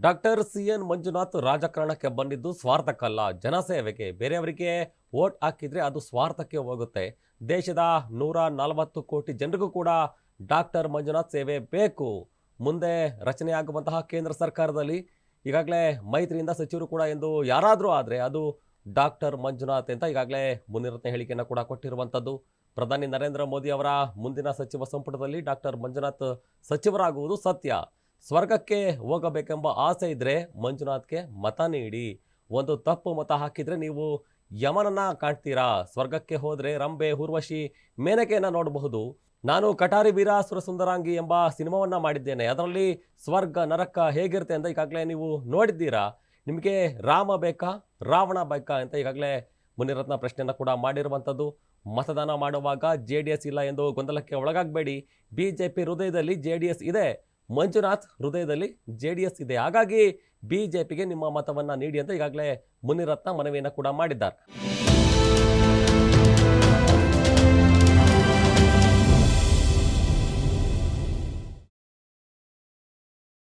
Doctor CN. Manjunath ರಾಜಕಾರಣಕ್ಕೆ ಬಂದಿದ್ದು ಸ್ವಾರ್ಥಕ್ಕಲ್ಲ, ಜನಸೇವೆಗೆ. ಬೇರೆಯವರಿಗೆ ವೋಟ್ ಹಾಕಿದ್ರೆ ಅದು ಸ್ವಾರ್ಥಕ್ಕೆ ಹೋಗುತ್ತೆ. ದೇಶದ 140 ಕೋಟಿ ಜನರಿಗೂ ಕೂಡ ಡಾಕ್ಟರ್ ಮಂಜುನಾಥ್ ಸೇವೆ ಬೇಕು. ಮುಂದೆ ರಚನೆಯಾಗುವಂತಹ ಕೇಂದ್ರ ಸರ್ಕಾರದಲ್ಲಿ ಈಗಾಗಲೇ ಮೈತ್ರಿಯಿಂದ ಸಚಿವರು ಕೂಡ ಎಂದು ಯಾರಾದರೂ ಆದರೆ ಅದು ಡಾಕ್ಟರ್ ಮಂಜುನಾಥ್ ಅಂತ ಈಗಾಗಲೇ ಮುನಿರತ್ನ ಹೇಳಿಕೆಯನ್ನು ಕೂಡ ಕೊಟ್ಟಿರುವಂಥದ್ದು. ಪ್ರಧಾನಿ ನರೇಂದ್ರ ಮೋದಿ ಅವರ ಮುಂದಿನ ಸಚಿವ ಸಂಪುಟದಲ್ಲಿ ಡಾಕ್ಟರ್ ಮಂಜುನಾಥ್ ಸಚಿವರಾಗುವುದು ಸತ್ಯ. ಸ್ವರ್ಗಕ್ಕೆ ಹೋಗಬೇಕೆಂಬ ಆಸೆ ಇದ್ದರೆ ಮಂಜುನಾಥ್ಗೆ ಮತ ನೀಡಿ. ಒಂದು ತಪ್ಪು ಮತ ಹಾಕಿದರೆ ನೀವು ಯಮನನ್ನ ಕಾಣ್ತೀರಾ. ಸ್ವರ್ಗಕ್ಕೆ ಹೋದರೆ ರಂಬೆ, ಊರ್ವಶಿ, ಮೇನಕೆಯನ್ನು ನೋಡಬಹುದು. ನಾನು ಕಟಾರಿ ವೀರಾಸುರ ಸುಂದರಾಂಗಿ ಎಂಬ ಸಿನಿಮಾವನ್ನು ಮಾಡಿದ್ದೇನೆ. ಅದರಲ್ಲಿ ಸ್ವರ್ಗ ನರಕ ಹೇಗಿರುತ್ತೆ ಅಂತ ಈಗಾಗಲೇ ನೀವು ನೋಡಿದ್ದೀರಾ. ನಿಮಗೆ ರಾಮ ಬೇಕಾ ರಾವಣ ಬೇಕಾ ಅಂತ ಈಗಾಗಲೇ ಮುನಿರತ್ನ ಪ್ರಶ್ನೆಯನ್ನು ಕೂಡ ಮಾಡಿರುವಂಥದ್ದು. ಮತದಾನ ಮಾಡುವಾಗ JDS ಇಲ್ಲ ಎಂದು ಗೊಂದಲಕ್ಕೆ ಒಳಗಾಗಬೇಡಿ. BJP ಹೃದಯದಲ್ಲಿ JDS ಇದೆ, ಮಂಜುನಾಥ್ ಹೃದಯದಲ್ಲಿ JDS ಇದೆ. ಹಾಗಾಗಿ BJPಗೆ ನಿಮ್ಮ ಮತವನ್ನು ನೀಡಿ ಅಂತ ಈಗಾಗಲೇ ಮುನಿರತ್ನ ಮನವಿಯನ್ನು ಕೂಡ ಮಾಡಿದ್ದಾರೆ.